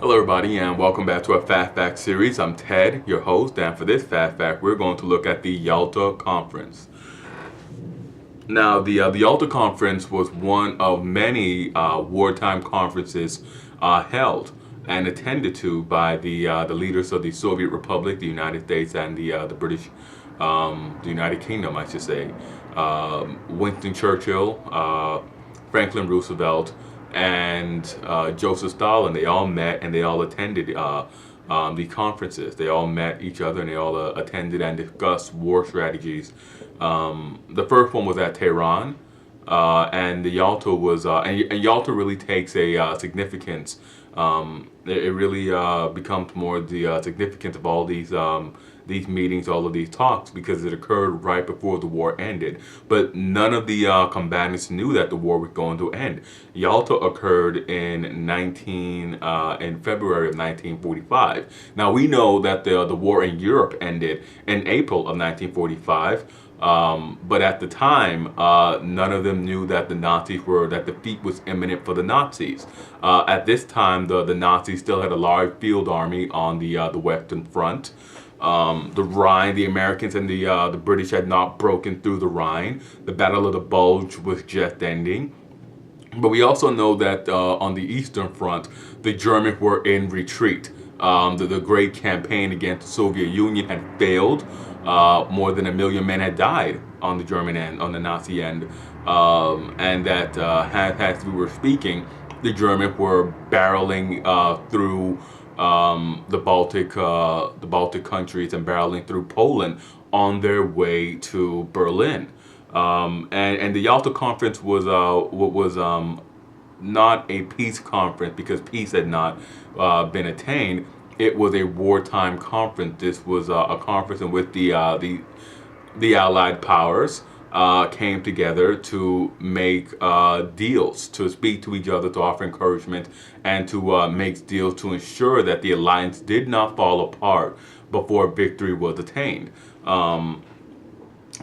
Hello everybody and welcome back to our Fast Fact series. I'm Ted, your host, and for this Fast Fact we're going to look at the Yalta Conference. Now the Yalta Conference was one of many wartime conferences held and attended to by the leaders of the Soviet Republic, the United States, and the British, the United Kingdom, I should say. Winston Churchill, Franklin Roosevelt, and Joseph Stalin. They all met and they all attended the conferences. They all met each other and they all attended and discussed war strategies. The first one was at Tehran, and the Yalta was and Yalta really takes a significance. It really becomes more the significance of all these meetings, all of these talks, because it occurred right before the war ended. But none of the combatants knew that the war was going to end. Yalta occurred in February of 1945. Now we know that the war in Europe ended in April of 1945. But at the time, none of them knew that that defeat was imminent for the Nazis. At this time, the Nazis still had a large field army on the Western Front. The Rhine, the Americans and the British had not broken through the Rhine. The Battle of the Bulge was just ending. But we also know that on the Eastern Front, the Germans were in retreat. The great campaign against the Soviet Union had failed. More than 1 million men had died on the German end, on the Nazi end. And that, as we were speaking, the Germans were barreling through the Baltic countries and barreling through Poland on their way to Berlin. And the Yalta Conference was not a peace conference because peace had not been attained. It was a wartime conference. This was a conference in which the Allied powers came together to make deals, to speak to each other, to offer encouragement, and to make deals to ensure that the alliance did not fall apart before victory was attained.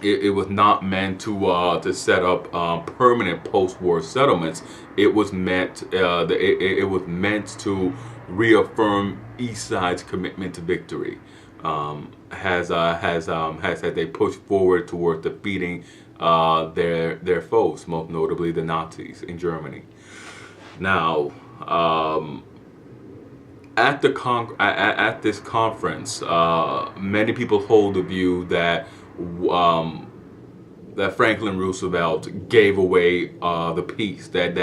It was not meant to set up permanent post-war settlements. It was meant it was meant to reaffirm each side's commitment to victory. As they push forward towards defeating their foes, most notably the Nazis in Germany. Now, at this conference, many people hold the view that that Franklin Roosevelt gave away the peace, that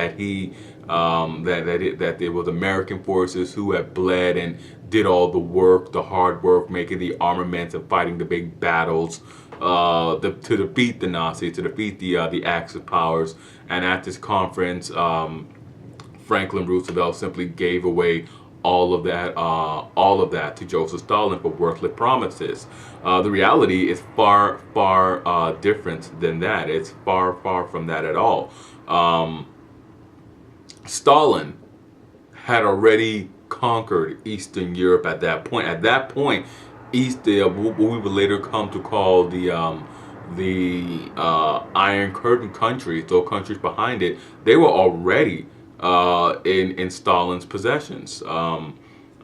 it was American forces who had bled and did all the work, the hard work, making the armaments and fighting the big battles to defeat the Nazis, to defeat the Axis powers. And at this conference, Franklin Roosevelt simply gave away all of that to Joseph Stalin for worthless promises. The reality is far different than that. It's far from that at all. Stalin had already conquered Eastern Europe at that point. At that point, what we would later come to call the Iron Curtain countries, those countries behind it, they were already in Stalin's possessions. There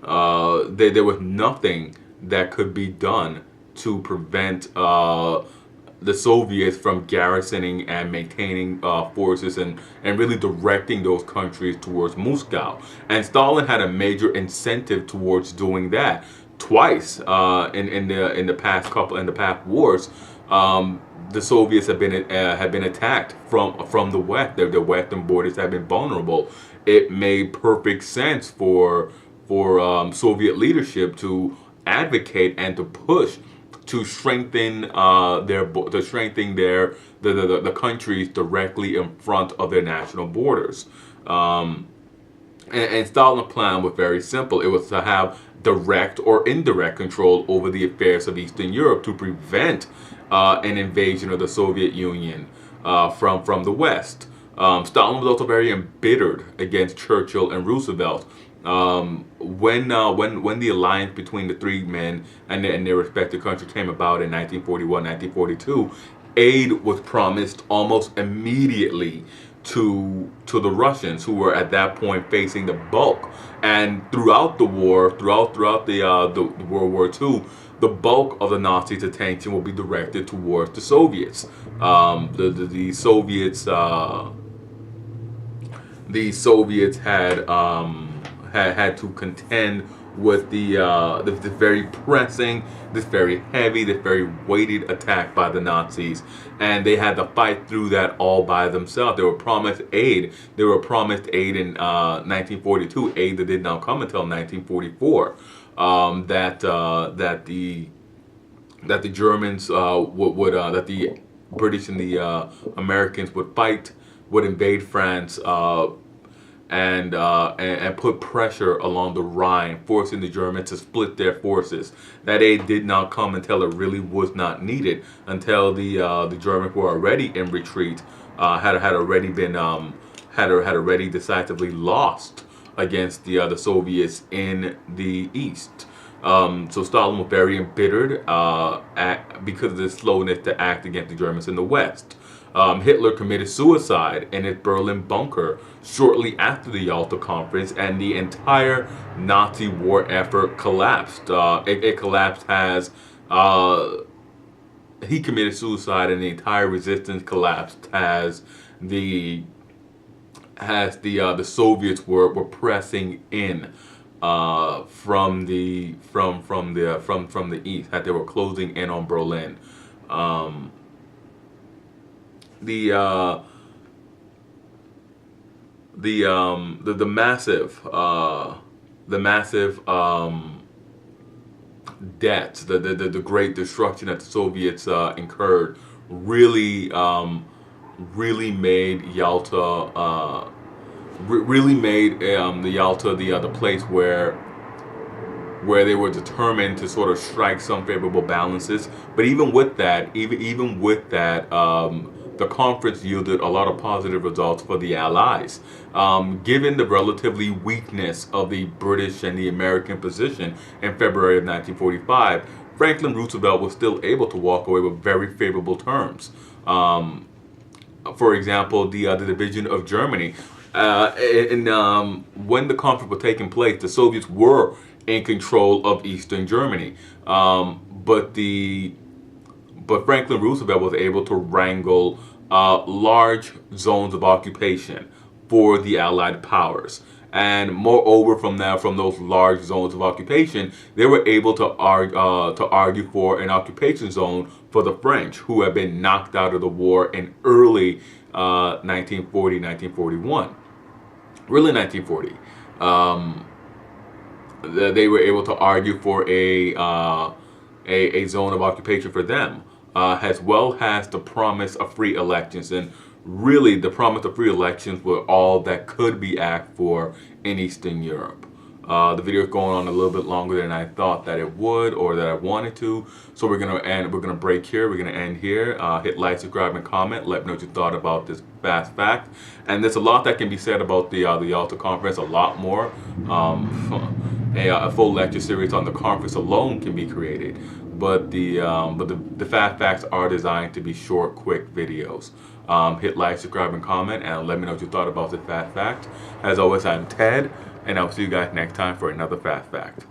was nothing that could be done to prevent the Soviets from garrisoning and maintaining forces and really directing those countries towards Moscow. And Stalin had a major incentive towards doing that. Twice in the past wars, the Soviets had been attacked from the West. The Western borders had been vulnerable. It made perfect sense for Soviet leadership to advocate and to push to strengthen the countries directly in front of their national borders. And Stalin's plan was very simple. It was to have direct or indirect control over the affairs of Eastern Europe to prevent an invasion of the Soviet Union from the West. Stalin was also very embittered against Churchill and Roosevelt. When the alliance between the three men and their respective countries came about in 1941, 1942, aid was promised almost immediately to the Russians, who were at that point facing the bulk. And throughout the war, throughout the World War II, the bulk of the Nazis' attention will be directed towards the Soviets. The Soviets had to contend with this very pressing, this very heavy, this very weighted attack by the Nazis, and they had to fight through that all by themselves. They were promised aid. They were promised aid in 1942, aid that did not come until 1944. That the Germans that the British and the Americans would fight, would invade France, and put pressure along the Rhine, forcing the Germans to split their forces. That aid did not come until it really was not needed, until the Germans were already in retreat, had already decisively lost against the Soviets in the East. So Stalin was very embittered because of the slowness to act against the Germans in the West. Hitler committed suicide in his Berlin bunker shortly after the Yalta Conference, and the entire Nazi war effort collapsed. It collapsed as he committed suicide, and the entire resistance collapsed as the Soviets were pressing in from the east, as they were closing in on Berlin. The massive debts, the great destruction that the Soviets incurred, really made Yalta the Yalta the place where they were determined to sort of strike some favorable balances. But even with that, the conference yielded a lot of positive results for the Allies. Given the relatively weakness of the British and the American position in February of 1945, Franklin Roosevelt was still able to walk away with very favorable terms. For example, the division of Germany. When the conference was taking place, the Soviets were in control of Eastern Germany, but Franklin Roosevelt was able to wrangle large zones of occupation for the Allied powers. And moreover, from those large zones of occupation, they were able to argue for an occupation zone for the French, who had been knocked out of the war in early 1940, 1941. Really 1940. They were able to argue for a zone of occupation for them, as well as the promise of free elections. And really, the promise of free elections were all that could be asked for in Eastern Europe. The video is going on a little bit longer than I thought that it would, or that I wanted to. So we're gonna break here. We're gonna end here. Hit like, subscribe, and comment. Let me know what you thought about this fast fact. And there's a lot that can be said about the Yalta Conference. A lot more. A full lecture series on the conference alone can be created. But the fast facts are designed to be short, quick videos. Hit like, subscribe, and comment, and let me know what you thought about this fast fact. As always, I'm Ted, and I'll see you guys next time for another fast fact.